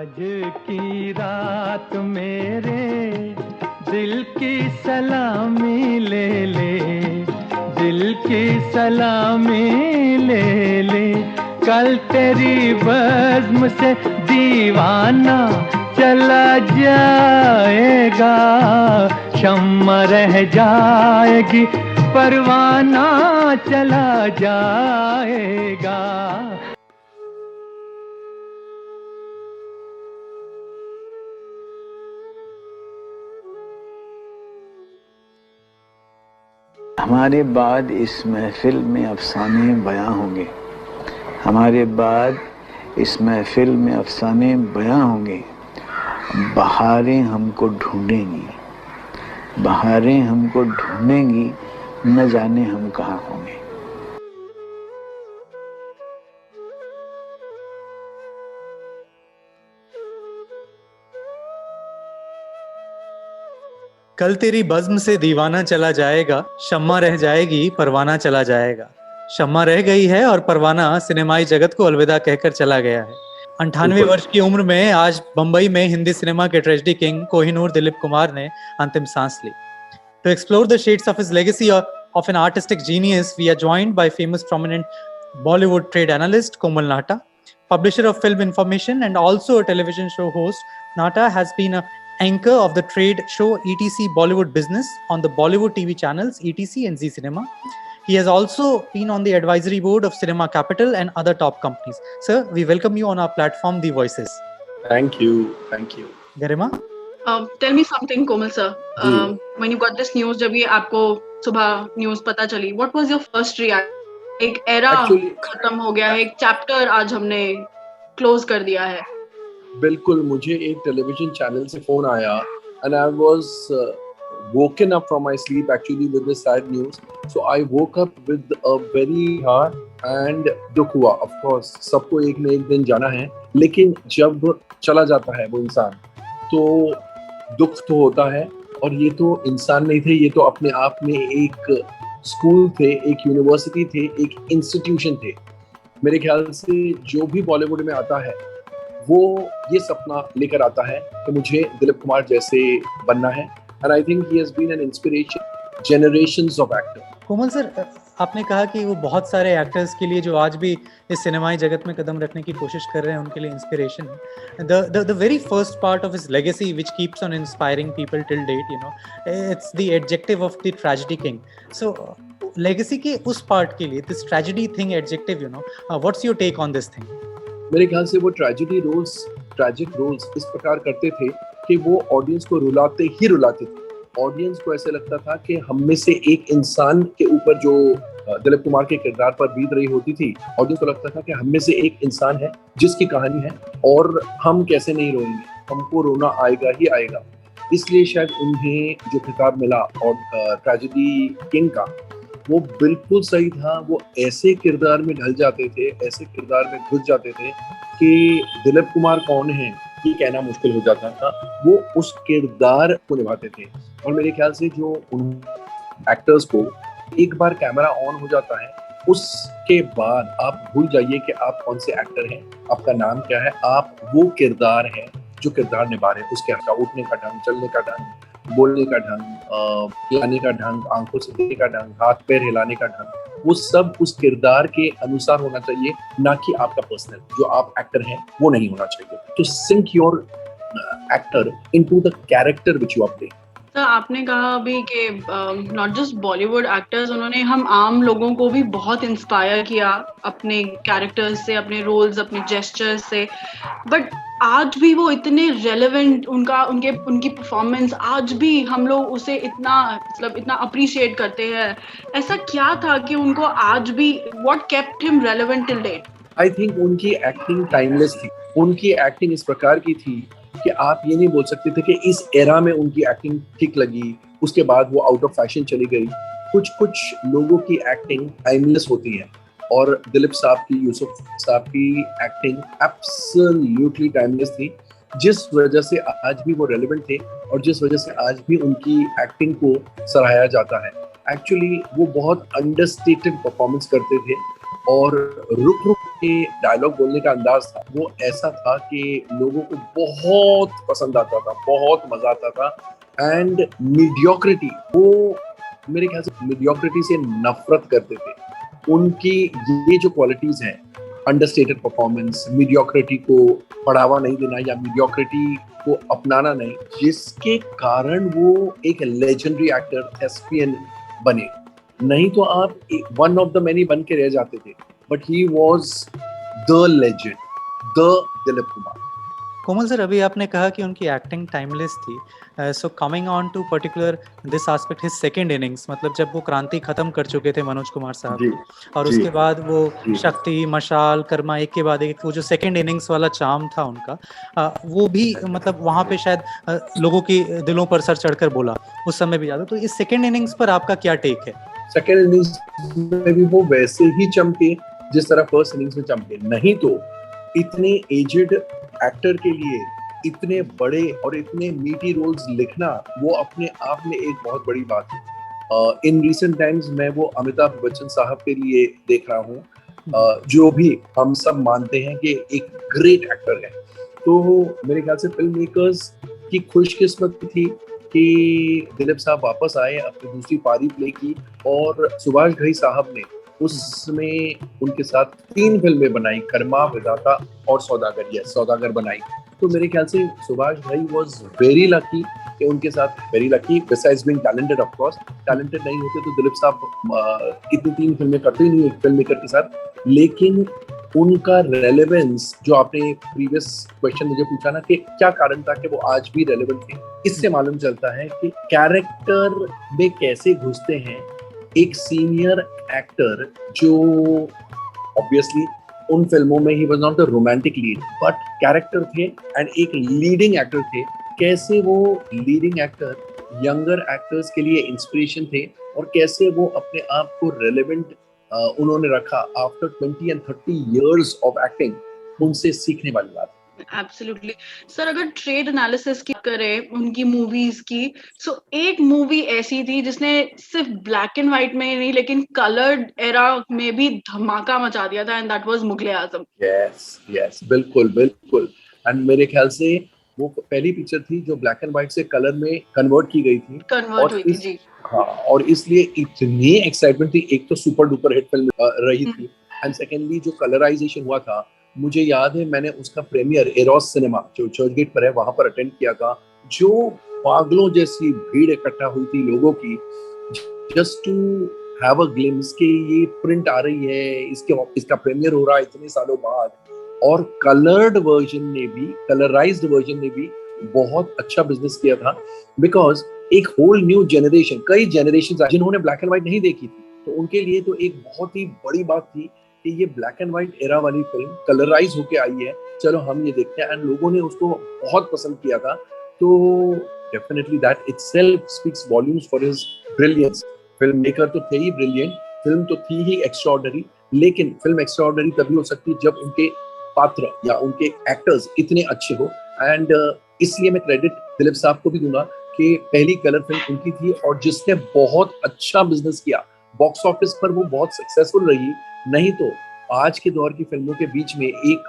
आज की रात मेरे दिल की सलामी ले ले, दिल की सलामी ले ले। कल तेरी बज़्म से दीवाना चला जाएगा, शम्मा रह जाएगी, परवाना चला जाएगा। हमारे बाद इस महफिल में अफसाने बयां होंगे, हमारे बाद इस महफिल में अफसाने बयां होंगे। बहारें हमको ढूंढेंगी, बहारें हमको ढूंढेंगी, न जाने हम कहाँ होंगे। कल तेरी बज़्म से दीवाना चला जाएगा, शम्मा रह जाएगी, परवाना चला जाएगा। शम्मा रह गई है और परवाना सिनेमाई जगत को अलविदा कहकर चला गया है। 98 वर्ष की उम्र में आज बंबई में हिंदी सिनेमा के ट्रेजेडी किंग कोहिनूर दिलीप कुमार ने अंतिम सांस ली। To explore the shades of his legacy of an artistic genius, we are joined by famous prominent Bollywood trade analyst Komal Nahta, publisher of Film Information and also a television show host. Nahta has been an anchor of the trade show ETC Bollywood Business on the Bollywood TV channels ETC and Zee Cinema. He has also been on the advisory board of Cinema Capital and other top companies. Sir, we welcome you on our platform, The Voices. Thank you. Thank you. Garima? Tell me something, Komal sir. When you got this news, जब ये आपको सुबह news पता चली, what was your first reaction? एक era खत्म हो गया है, एक चैप्टर आज हमने क्लोज कर दिया है। बिल्कुल, मुझे एक टेलीविजन चैनल से फोन आया and I was woken up from my sleep actually with this sad news. So I woke up with a very hard and दुख हुआ। Of course, सबको एक न एक दिन जाना है, लेकिन जब चला जाता है वो इंसान तो दुख तो होता है। और ये तो इंसान नहीं थे, ये तो अपने आप में एक स्कूल थे, एक यूनिवर्सिटी थे, एक इंस्टीट्यूशन थे। मेरे ख्याल से जो भी बॉलीवुड में आता है वो ये सपना लेकर आता है कि मुझे दिलीप कुमार जैसे बनना है। And I think he has been an inspiration generations of actors. Komal sir, आपने कहा कि वो बहुत सारे एक्टर्स के लिए जो आज भी इस सिनेमाई जगत में कदम रखने की कोशिश कर रहे हैं, उनके लिए इंस्पिरेशन है। The very first part of his legacy which keeps on inspiring people till date, you know, it's the adjective of the tragedy king. So legacy के उस part के लिए this tragedy thing adjective, you know, what's your take on this thing? मेरे ख्याल से वो tragic roles इस प्रकार करते थे कि वो ऑडियंस को रुलाते थे। ऑडियंस को ऐसे लगता था कि हम में से एक इंसान के ऊपर जो दिलीप कुमार के किरदार पर बीत रही होती थी, ऑडियंस को लगता था कि हम में से एक इंसान है जिसकी कहानी है और हम कैसे नहीं रोएंगे, हमको रोना आएगा ही आएगा। इसलिए शायद उन्हें जो खिताब मिला और ट्रेजेडी किंग का, वो बिल्कुल सही था। वो ऐसे किरदार में ढल जाते थे, ऐसे किरदार में घुस जाते थे कि दिलीप कुमार कौन है ये कहना मुश्किल हो जाता था। वो उस किरदार को निभाते थे। और मेरे ख्याल से जो उन एक्टर्स को एक बार कैमरा ऑन हो जाता है, उसके बाद आप भूल जाइए कि आप कौन से एक्टर हैं, आपका नाम क्या है, आप वो किरदार है जो किरदार निभा रहे हैं। उसके उठने का ढंग, चलने का ढंग, बोलने का ढंग, हिलाने का ढंग, आंखों से देखने का ढंग, हाथ पैर हिलाने का ढंग, वो सब उस किरदार के अनुसार होना चाहिए, ना कि आपका पर्सनल जो आप एक्टर हैं वो नहीं होना चाहिए। तो sink your actor into the character which you are playing. Sir, आपने कहा अभी कि नॉट जस्ट बॉलीवुड एक्टर्स, उन्होंने हम आम लोगों को भी बहुत इंस्पायर किया अपने कैरेक्टर्स से, अपने रोल्स, अपने जेस्चर्स से। बट आज भी वो इतने रेलेवेंट, उनकी परफॉर्मेंस आज भी हम लोग उसे इतना अप्रिशिएट करते हैं। ऐसा क्या था कि उनको आज भी, what kept him relevant till date? I think उनकी एक्टिंग टाइमलेस थी। उनकी एक्टिंग इस प्रकार की थी कि आप ये नहीं बोल सकते थे कि इस एरा में उनकी एक्टिंग ठीक लगी, उसके बाद वो आउट ऑफ फैशन चली गई। कुछ लोगों की एक्टिंग टाइमलेस होती है और दिलीप साहब की, यूसुफ साहब की एक्टिंग एब्सोल्युटली टाइमलेस थी, जिस वजह से आज भी वो रेलेवेंट थे और जिस वजह से आज भी उनकी एक्टिंग को सराहाया जाता है। एक्चुअली वो बहुत अंडरस्टेटेड परफॉर्मेंस करते थे और रुक रुक के डायलॉग बोलने का अंदाज था वो ऐसा था कि लोगों को बहुत पसंद आता था, बहुत मजा आता था। एंड मीडियोक्रिटी, वो मेरे ख्याल से मीडियोक्रिटी से नफरत करते थे। उनकी ये जो क्वालिटीज हैं, अंडरस्टेटेड परफॉर्मेंस, मीडियोक्रिटी को बढ़ावा नहीं देना या मीडियोक्रिटी को अपनाना नहीं, जिसके कारण वो एक लेजेंडरी एक्टर thespian बने। नहीं तो आप वन ऑफ द मेनी बन के रह जाते थे, but he was the legend, the Dilip Kumar. Komal sir, अभी आपने कहा कि उनकी एक्टिंग टाइमलेस थी। So coming on to particular this aspect, his second innings, मतलब जब वो क्रांति खत्म कर चुके थे मनोज कुमार साहब जी, और जी, उसके बाद वो जी। शक्ति, मशाल, कर्मा, एक के बाद एक, वो जो सेकंड इनिंग्स वाला चार्म था उनका, वो भी मतलब वहाँ पे शायद लोगों की दिलों पर सर चढ़कर बोला उस समय भी याद है। तो इस सेकंड इनिंग्स पर आपका क्या टेक है? सेकेंड इनिंग्स में भी वो वैसे ही चमके जिस तरह फर्स्ट इनिंग्स में चमके। नहीं तो इतने एजेड एक्टर के लिए इतने बड़े और इतने मीटी रोल्स लिखना वो अपने आप में एक बहुत बड़ी बात है। इन रिसेंट टाइम्स मैं वो अमिताभ बच्चन साहब के लिए देख रहा हूँ, जो भी हम सब मानते हैं कि एक ग्रेट एक्टर है। तो मेरे ख्याल से फिल्म मेकर्स की खुशकिस्मती थी कि दिलीप साहब वापस आए, अपनी दूसरी पारी प्ले की, और सुभाष घई साहब ने उसमें उनके साथ 3 फिल्में बनाई, कर्मा, विधाता और सौदागर। यस, सौदागर बनाई। तो मेरे ख्याल से Subhash Ghai was very lucky कि उनके साथ, very lucky besides being talented, of course. Talented नहीं होते तो दिलीप साहब इतनी 3 फिल्में करते ही नहीं एक फिल्म मेकर के साथ। लेकिन उनका रेलेवेंस, जो आपने प्रीवियस क्वेश्चन मुझे पूछा ना कि क्या कारण था कि वो आज भी रेलेवेंट थे, इससे मालूम चलता है कि कैरेक्टर में कैसे घुसते हैं एक सीनियर एक्टर, जो ऑब्वियसली उन फिल्मों में he was not the romantic lead but character थे एंड एक लीडिंग एक्टर थे। कैसे वो लीडिंग एक्टर यंगर एक्टर्स के लिए इंस्पिरेशन थे और कैसे वो अपने आप को रेलेवेंट उन्होंने रखा after 20 and 30 years of acting। उनसे सीखने वाली बात। एब्सोल्युटली सर, अगर ट्रेड एनालिसिस की करें उनकी मूवीज की, सो एक मूवी ऐसी थी जिसने सिर्फ ब्लैक एंड व्हाइट में ही नहीं लेकिन कलर्ड एरा में भी धमाका मचा दिया था, and that was Mughale Azam. Yes, yes, बिल्कुल, बिल्कुल। एंड मेरे ख्याल से वो पहली पिक्चर थी जो ब्लैक एंड व्हाइट से कलर में कन्वर्ट की गई थी। कन्वर्ट हुई थी जी। हाँ, और इसलिए इतनी एक्साइटमेंट थी। एक तो सुपर डुपर हिट फिल्म रही थी, एंड सेकेंडली जो कलराइजेशन हुआ था, मुझे याद है मैंने उसका प्रीमियर एरोस सिनेमा जो चर्च गेट पर है वहां पर अटेंड किया था। जो पागलों जैसी भीड़ इकट्ठा हुई थी लोगों की, just to have a glimpse कि ये प्रिंट आ रही है, इसका प्रीमियर हो रहा है इतने सालों बाद। और कलर्ड वर्जन ने भी, कलराइज्ड वर्जन ने भी बहुत अच्छा बिजनेस किया था, बिकॉज एक होल न्यू जनरेशन, कई जनरेशन जिन्होंने ब्लैक एंड व्हाइट नहीं देखी थी, तो उनके लिए तो एक बहुत ही बड़ी बात थी कि ये ब्लैक एंड व्हाइट एरा वाली फिल्म कलराइज होके आई है, चलो हम ये देखते हैं। एंड लोगों ने उसको बहुत पसंद किया था। तो definitely that itself speaks volumes for his brilliance. Film maker तो थे ही ब्रिलियंट, फिल्म तो थी ही एक्स्ट्राऑर्डिनरी, लेकिन फिल्म एक्स्ट्राऑर्डिनरी तभी हो सकती है जब उनके पात्र या उनके एक्टर्स इतने अच्छे हो। एंड इसलिए मैं क्रेडिट दिलीप साहब को भी दूंगा कि पहली कलर फिल्म उनकी थी और जिसने बहुत अच्छा बिजनेस किया। बॉक्स ऑफिस पर वो बहुत सक्सेसफुल रही। नहीं तो आज के दौर की फिल्मों के बीच में एक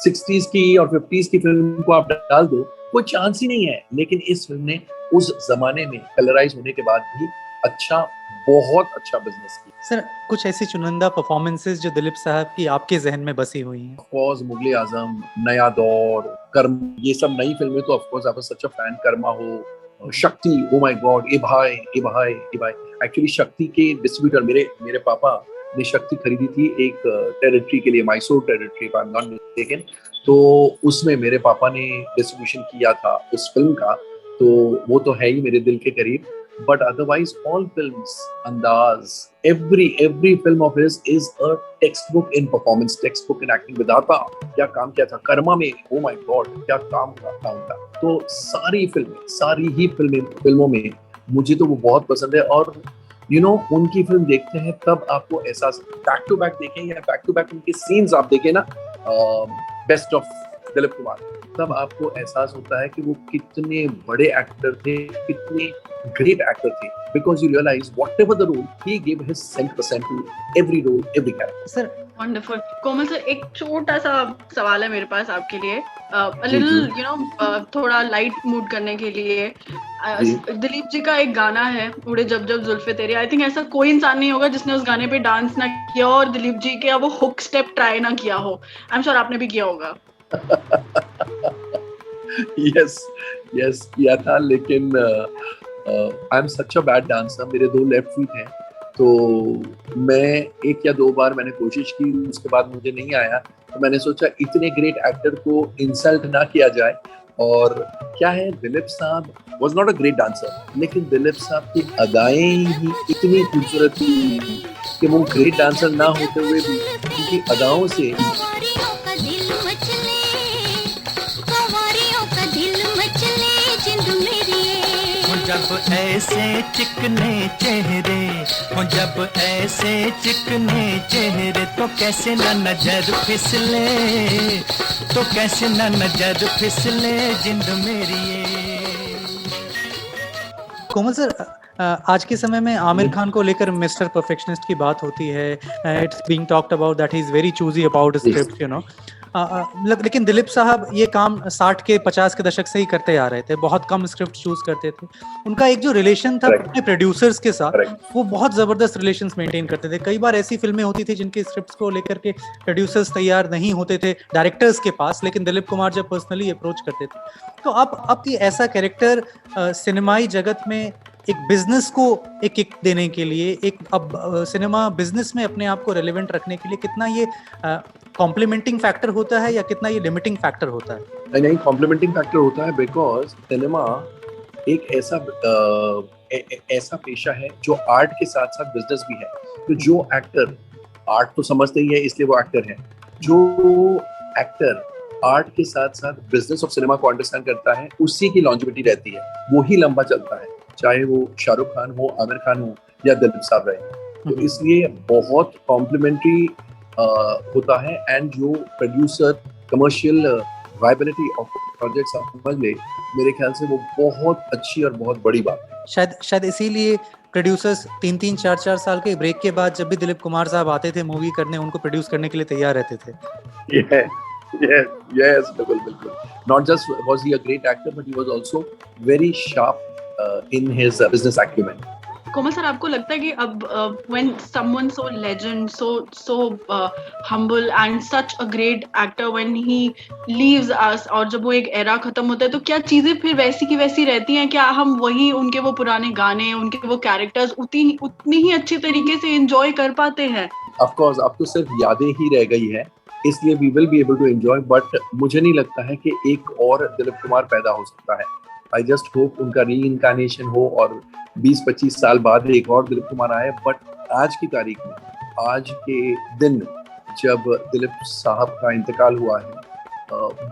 60s की और 50s की फिल्म को आप डाल दो, कोई चांस ही नहीं है। लेकिन इस फिल्म ने उस जमाने में कलराइज होने के बाद भी अच्छा, बहुत अच्छा बिजनेस किया। सर, कुछ ऐसी चुनिंदा परफॉर्मेंसेस जो दिलीप साहब की आपके जहन में बसी हुई हैं? ऑफ कोर्स मुगले आजम, नया दौर, कर्म, ये सब नई फिल्में तो ऑफ कोर्स आप सच अ फैन। कर्मा हो, शक्ति, ओ माय गॉड, ए भाई, ए भाई, ए भाई। एक्चुअली शक्ति के डिस्ट्रीब्यूटर मेरे पापा ने शक्ति खरीदी थी एक टेरिटरी के लिए, Mysore territory, if I am not mistaken. तो उसमें मेरे पापा ने डिस्ट्रीब्यूशन किया था उस फिल्म का, तो वो तो है ही मेरे दिल के करीब। But otherwise, all films, Andaz, every film of his is a textbook in performance, textbook in acting। विधाता क्या काम किया था, कर्मा में oh my god क्या काम था उनका। तो सारी ही फिल्मों में मुझे तो वो बहुत पसंद है। और उनकी फिल्म देखते हैं तब आपको एहसास, बैक टू बैक देखें या बैक टू बैक उनके सीन्स आप देखें ना, बेस्ट ऑफ दिलीप कुमार, तब आपको एहसास होता है कि वो कितने बड़े एक्टर थे, कितने ग्रेट एक्टर थे, because you realise whatever the role he give his 100% to every role, every character. Sir wonderful. Komal sir, एक छोटा सा सवाल है मेरे पास आपके लिए, जी लिटिल जी थोड़ा लाइट मूड करने के लिए। जी। दिलीप जी का एक गाना है, उड़े जब जब जुल्फे तेरी। आई थिंक ऐसा कोई इंसान नहीं होगा जिसने उस गाने पे डांस ना किया हो और दिलीप जी के वो हुक स्टेप ट्राई ना किया हो। आई एम श्योर आपने भी किया होगा। यस यस किया था, लेकिन I am such a bad dancer, मेरे 2 लेफ्ट फीट हैं, तो मैं 1 या 2 बार मैंने कोशिश की, उसके बाद मुझे नहीं आया, तो मैंने सोचा इतने ग्रेट एक्टर को इंसल्ट ना किया जाए। और क्या है, दिलीप साहब was not a great dancer, लेकिन दिलीप साहब की अदाएं ही इतनी खूबसूरत थी कि वो ग्रेट डांसर ना होते हुए भी उनकी अदाओं से जब ऐसे चिकने चेहरे हो, जब ऐसे चिकने चेहरे, तो कैसे न नजर फिसले, तो कैसे न नजर फिसले जिंद मेरी ये। कोमल सर, आज के समय में आमिर खान को लेकर मिस्टर परफेक्शनिस्ट की बात होती है। It's being talked about that he is very choosy about script, you know. लेकिन दिलीप साहब ये काम 60 के 50 के दशक से ही करते आ रहे थे, बहुत कम स्क्रिप्ट चूज करते थे। उनका एक जो रिलेशन था Correct. अपने प्रोड्यूसर्स के साथ, Correct. वो बहुत जबरदस्त रिलेशंस मेंटेन करते थे। कई बार ऐसी फिल्में होती थी जिनके स्क्रिप्ट्स को लेकर के प्रोड्यूसर्स तैयार नहीं होते थे डायरेक्टर्स के पास, लेकिन दिलीप कुमार जब पर्सनली अप्रोच करते थे। तो अब ये ऐसा कैरेक्टर सिनेमाई जगत में एक बिजनेस को एक किक देने के लिए, एक अब सिनेमा बिजनेस में अपने आप को रेलेवेंट रखने के लिए कितना ये कॉम्प्लीमेंटिंग फैक्टर होता है या कितना ये लिमिटिंग फैक्टर होता है? नहीं, कॉम्प्लीमेंटिंग फैक्टर होता है, बिकॉज सिनेमा एक ऐसा पेशा है जो आर्ट के साथ साथ बिजनेस भी है। तो जो एक्टर आर्ट तो समझते ही है, इसलिए वो एक्टर है। जो एक्टर आर्ट के साथ साथ बिजनेस ऑफ सिनेमा को अंडरस्टैंड करता है, उसी की लॉन्जिविटी रहती है, वो ही लंबा चलता है, चाहे वो शाहरुख खान हो, आमिर खान हो या दिलीप साहब रहे। तो इसलिए बहुत कॉम्प्लीमेंट्री होता है। एंड जो producer commercial viability of projects आप समझ ले, मेरे ख्याल से वो बहुत अच्छी और बहुत बड़ी बात है। शायद इसीलिए प्रोड्यूसर्स 3-3, 4-4 साल के ब्रेक के बाद जब भी दिलीप कुमार साहब आते थे मूवी करने, उनको प्रोड्यूस करने के लिए तैयार रहते थे। Yes, बिल्कुल। Not just was he a great actor, but he was also very sharp in his business acumen. Komal sir, आपको लगता है कि अब when someone so legend, so humble and such a great actor, when he leaves us, और जब वो एक era खत्म होता है, तो क्या चीजें फिर वैसी की वैसी रहती हैं? क्या हम वही उनके वो पुराने गाने, उनके वो कैरेक्टर्स उतनी ही अच्छी तरीके से एंजॉय कर पाते हैं? Of course, अब तो सिर्फ यादें ही रह गई है, इसलिए we will be able to enjoy, but मुझे नहीं लगता है कि एक और दिलीप कुमार पैदा हो सकता है। I just hope उनका रीइंकार्नेशन हो और 20-25 साल बाद एक और दिलीप कुमार आए। बट आज की तारीख में, आज के दिन जब दिलीप साहब का इंतकाल हुआ है,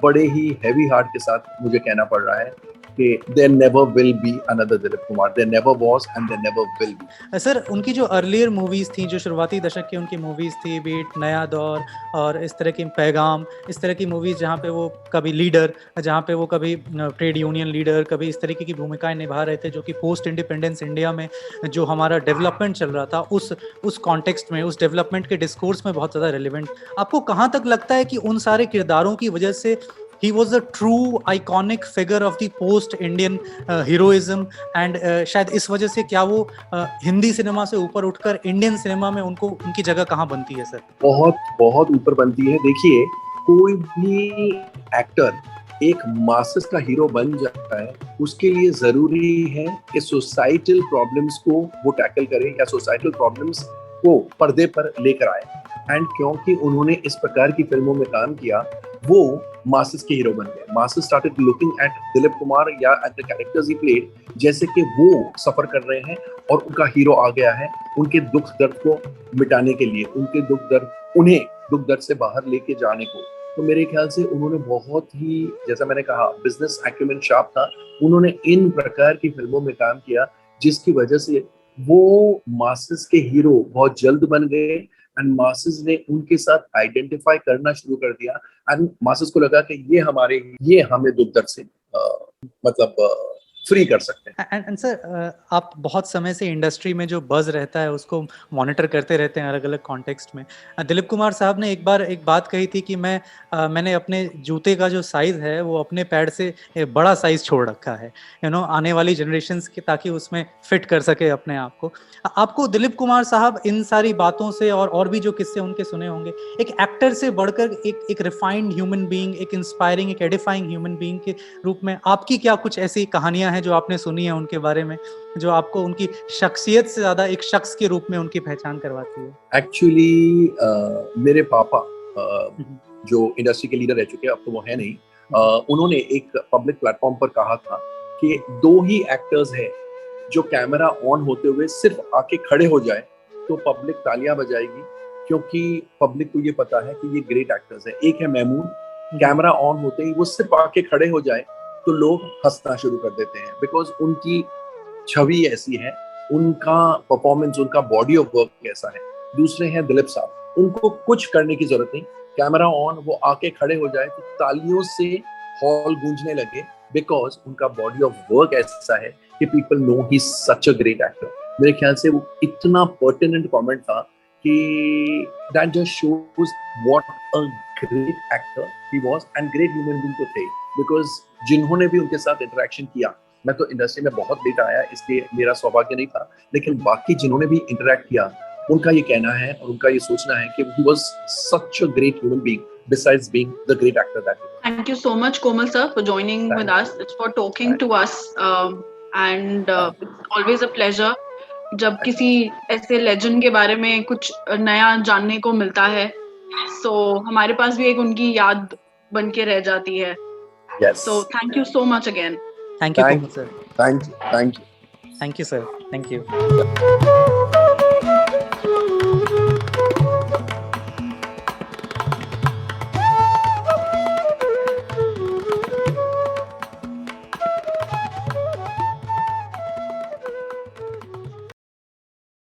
बड़े ही हैवी हार्ट के साथ मुझे कहना पड़ रहा है कि there never will be another Dilip Kumar, there never was and there never will be। Sir, उनकी जो अर्लियर मूवीज थी, जो शुरुआती दशक की उनकी मूवीज थी, बीट नया दौर और इस तरह की पैगाम, इस तरह की मूवीज जहाँ पे वो कभी लीडर, जहाँ पे वो कभी ट्रेड यूनियन लीडर, कभी इस तरीके की भूमिकाएं निभा रहे थे, जो कि पोस्ट इंडिपेंडेंस इंडिया में जो हमारा डेवलपमेंट चल रहा था, उस कॉन्टेक्स्ट में, उस डेवलपमेंट के डिस्कोर्स में बहुत ज़्यादा रिलेवेंट। आपको कहाँ तक लगता है कि उन सारे किरदारों की वजह से he was a true iconic figure of the post Indian heroism, and शायद इस वजह से क्या वो हिंदी सिनेमा से ऊपर उठकर इंडियन सिनेमा में उनकी जगह कहाँ बनती है सर? बहुत बहुत ऊपर बनती है। देखिए, कोई भी एक्टर एक मासेस का हीरो बन जाता है, उसके लिए जरूरी है कि सोसाइटल प्रॉब्लम्स को वो टैकल करे या सोसाइटल प्रॉब्लम्स को पर्दे पर लेकर आए। एंड क्योंकि उन्होंने इस प्रकार की फिल्मों में काम किया, वो मासेस के हीरो बन गए। Masses started looking at Dilip Kumar या एट द कैरेक्टर्स ही प्लेड, जैसे कि वो सफर कर रहे हैं और उनका हीरो आ गया है उनके दुख दर्द को मिटाने के लिए, उनके उन्हें दुख दर्द से बाहर लेके जाने को। तो मेरे ख्याल से उन्होंने बहुत ही, जैसा मैंने कहा, बिजनेस एक्यूमेन शार्प था। उन्होंने इन प्रकार की फिल्मों में काम किया जिसकी वजह से वो मासेस के हीरो बहुत जल्द बन गए एंड मासेस ने उनके साथ आइडेंटिफाई करना शुरू कर दिया एंड मासेस को लगा कि ये हमें दुख दर्द से मतलब फ्री कर सकते हैं। एंड सर, आप बहुत समय से इंडस्ट्री में जो बज़ रहता है उसको मॉनिटर करते रहते हैं अलग-अलग कॉन्टेक्स्ट में। दिलीप कुमार साहब ने एक बार एक बात कही थी कि मैंने अपने जूते का जो साइज़ है वो अपने पैड से बड़ा साइज़ छोड़ रखा है, आने वाली जनरेशंस के, ताकि उसमें फिट कर सके अपने आप को। आपको दिलीप कुमार साहब इन सारी बातों से और भी जो किस्से उनके सुने होंगे, एक एक्टर से बढ़कर एक रिफाइंड ह्यूमन बीइंग, एक इंस्पायरिंग, एक एडिफाइंग ह्यूमन बीइंग के रूप में आपकी क्या कुछ ऐसी कहानियां हैं जो आपने सुनी है उनके बारे में, जो आपको उनकी शख्सियत से ज्यादा एक शख्स के रूप में उनकी पहचान करवाती है? एक्चुअली मेरे पापा जो इंडस्ट्री के लीडर रह चुके हैं, अब तो वो है नहीं, उन्होंने एक पब्लिक प्लेटफॉर्म पर कहा था कि 2 ही एक्टर्स हैं जो कैमरा ऑन होते हुए सिर्फ आके खड़े हो जाए तो पब्लिक तालियां बजाएगी, क्योंकि पब्लिक को ये पता है कि ये ग्रेट एक्टर्स हैं। एक है महमूद, कैमरा ऑन होते ही वो सिर्फ आके खड़े हो जाए तो लोग हंसना शुरू कर देते हैं, बिकॉज उनकी छवि ऐसी है, उनका परफॉर्मेंस, उनका बॉडी ऑफ वर्क ऐसा है। दूसरे हैं दिलीप साहब, उनको कुछ करने की जरूरत नहीं, कैमरा ऑन, वो आके खड़े हो जाए तो तालियों से हॉल गूंजने लगे, बिकॉज उनका बॉडी ऑफ वर्क ऐसा है कि people know he such a great actor. मेरे ख्याल से वो इतना पर्टिनेंट कमेंट था कि that just shows what a great actor he was and great human being तो थे, बिकॉज जिन्होंने भी उनके साथ इंटरेक्शन किया, मैं तो इंडस्ट्री में बहुत लेट आया इसलिए मेरा सौभाग्य नहीं था, लेकिन बाकी जिन्होंने भी इंटरेक्ट किया उनका ये कहना है और उनका ये सोचना है कि he was such a great human being besides being the great actor that he was. Thank you so much, Komal sir, for joining with us. It's for talking to us, and it's always a pleasure जब किसी ऐसे legend के बारे में कुछ नया जानने को मिलता है, so हमारे पास भी एक उनकी याद बन के रह जाती है. Yes. So thank you so much again. Thank you, Komal sir. Thank you. Thank you, sir. Thank you.